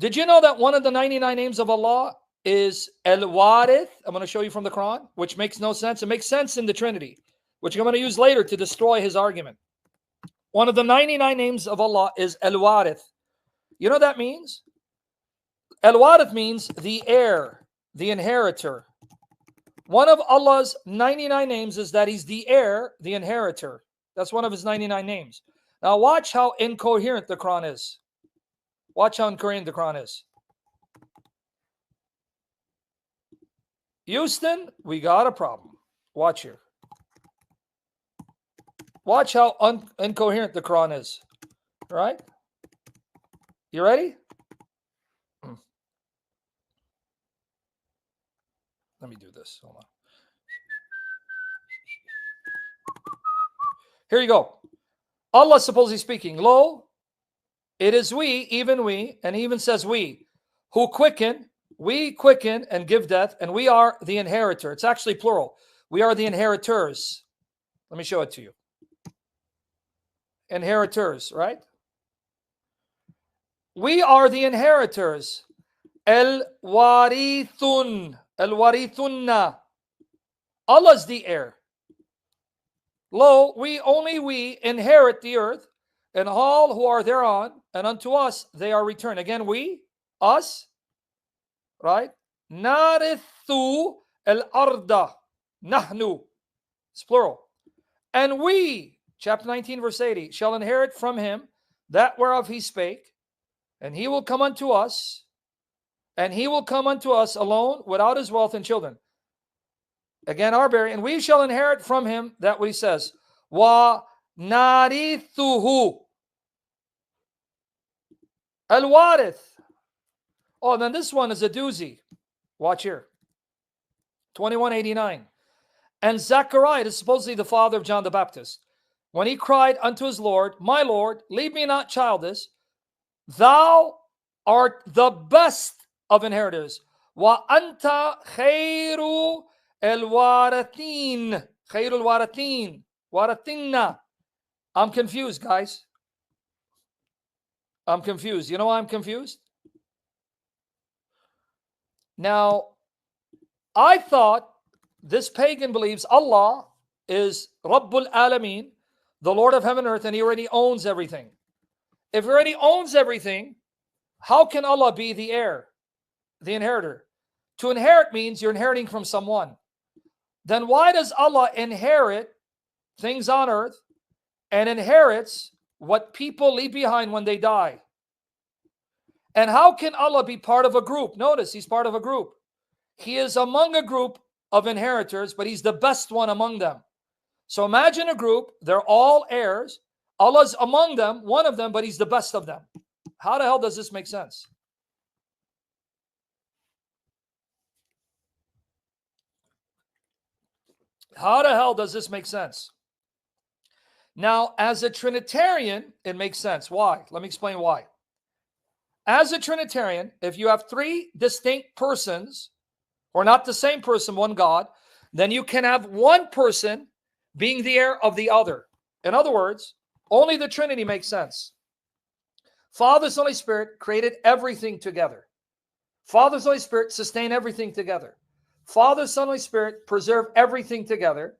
Did you know that one of the 99 names of Allah is Al-Warith? I'm going to show you from the Quran, which makes no sense. It makes sense in the Trinity, which I'm going to use later to destroy his argument. One of the 99 names of Allah is Al-Warith. You know what that means? Al-Warith means the heir, the inheritor. One of Allah's 99 names is that he's the heir, the inheritor. That's one of his 99 names. Now watch how incoherent the Quran is. Watch how incoherent the Quran is. Houston, we got a problem. Watch here. Watch how incoherent the Quran is. Right? You ready? Let me do this. Hold on. Here you go. Allah supposedly speaking. Lo, it is we, even we, and he even says we, who quicken, we quicken and give death, and we are the inheritor. It's actually plural. We are the inheritors. Let me show it to you. Inheritors, right? We are the inheritors. Al-Warithun. Al-Warithunna. Allah's the heir. Lo, we inherit the earth, and all who are thereon, and unto us they are returned. Again, we, us, right? Narithu al-arda. Nahnu. It's plural. And we, chapter 19, verse 80, shall inherit from him that whereof he spake, and he will come unto us, and he will come unto us alone, without his wealth and children. Again, our bearing, and we shall inherit from him that what he says. Wa narithuhu. Al-Warith. Oh, then this one is a doozy. Watch here. 2189. And Zechariah is supposedly the father of John the Baptist. When he cried unto his Lord, my Lord, leave me not childless. Thou art the best of inheritors. Wa anta khairu al-warathin. Khairu al-warathin. Warathinna. I'm confused, guys. I'm confused. You know why I'm confused? Now, I thought this pagan believes Allah is Rabbul Alameen, the Lord of heaven and earth, and he already owns everything. If he already owns everything, how can Allah be the heir, the inheritor? To inherit means you're inheriting from someone. Then why does Allah inherit things on earth and inherits what people leave behind when they die? And how can Allah be part of a group? Notice he's part of a group. He is among a group of inheritors, but he's the best one among them. So imagine a group, they're all heirs. Allah's among them, one of them, but he's the best of them. How the hell does this make sense? How the hell does this make sense? Now, as a Trinitarian, it makes sense. Why? Let me explain why. As a Trinitarian, if you have three distinct persons, or not the same person, one God, then you can have one person being the heir of the other. In other words, only the Trinity makes sense. Father, Son, Holy Spirit created everything together. Father, Son, Holy Spirit sustain everything together. Father, Son, Holy Spirit preserve everything together.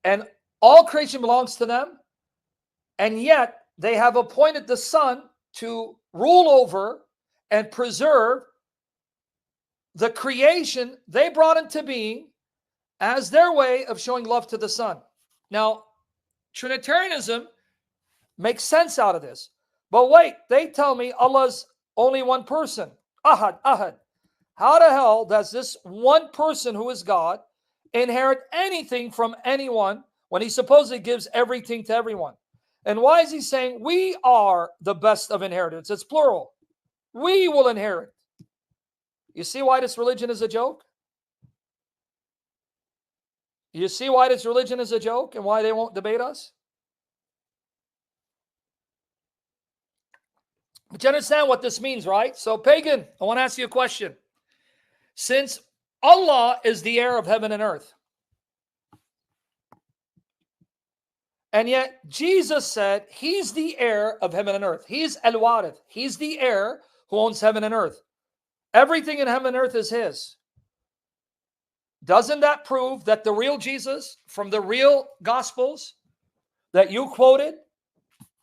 And all creation belongs to them. And yet they have appointed the Son to rule over and preserve the creation they brought into being as their way of showing love to the Son. Now, Trinitarianism makes sense out of this. But wait, they tell me Allah's only one person. Ahad, Ahad. How the hell does this one person who is God inherit anything from anyone when he supposedly gives everything to everyone? And why is he saying we are the best of inheritors? It's plural. We will inherit. You see why this religion is a joke? You see why this religion is a joke and why they won't debate us? But you understand what this means, right? So, pagan, I want to ask you a question. Since Allah is the heir of heaven and earth, And yet Jesus said he's the heir of heaven and earth. He's Al-Warith. He's the heir who owns heaven and earth. Everything in heaven and earth is his. Doesn't that prove that the real Jesus from the real Gospels that you quoted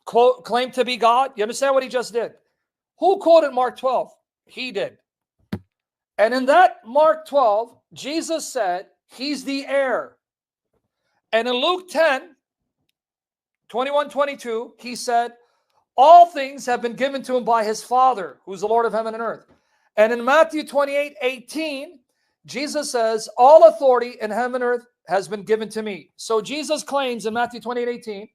claimed to be God? You understand what he just did? Who quoted Mark 12? He did. And in that Mark 12, Jesus said he's the heir. And in Luke 10, 21, 22, he said, all things have been given to him by his Father, who's the Lord of heaven and earth. And in Matthew 28, 18, Jesus says, all authority in heaven and earth has been given to me. So Jesus claims in Matthew 28, 18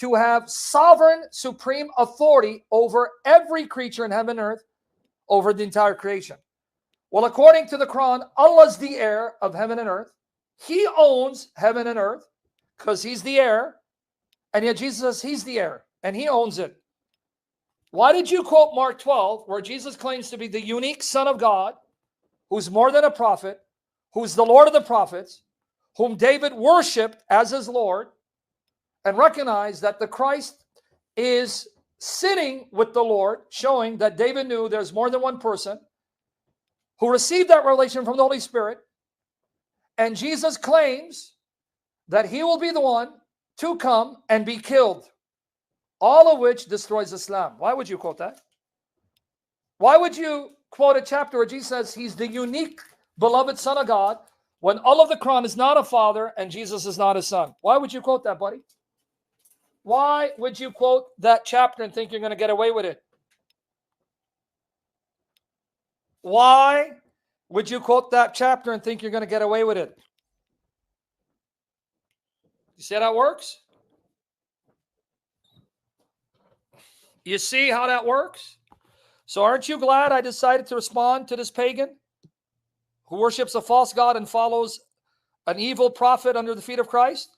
to have sovereign, supreme authority over every creature in heaven and earth, over the entire creation. Well, according to the Quran, Allah's the heir of heaven and earth. He owns heaven and earth because he's the heir. And yet Jesus says he's the heir and he owns it. Why did you quote Mark 12, where Jesus claims to be the unique Son of God, who's more than a prophet, who's the Lord of the prophets, whom David worshipped as his Lord, and recognized that the Christ is sitting with the Lord, showing that David knew there's more than one person who received that revelation from the Holy Spirit, and Jesus claims that he will be the one to come and be killed, all of which destroys Islam. Why would you quote that? Why would you quote a chapter where Jesus says he's the unique beloved Son of God when all of the Quran is not a father and Jesus is not a son? Why would you quote that, buddy? Why would you quote that chapter and think you're going to get away with it? Why would you quote that chapter and think you're going to get away with it? You see how that works? You see how that works? So aren't you glad I decided to respond to this pagan who worships a false god and follows an evil prophet under the feet of Christ?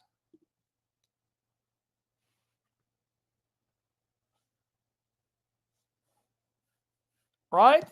Right?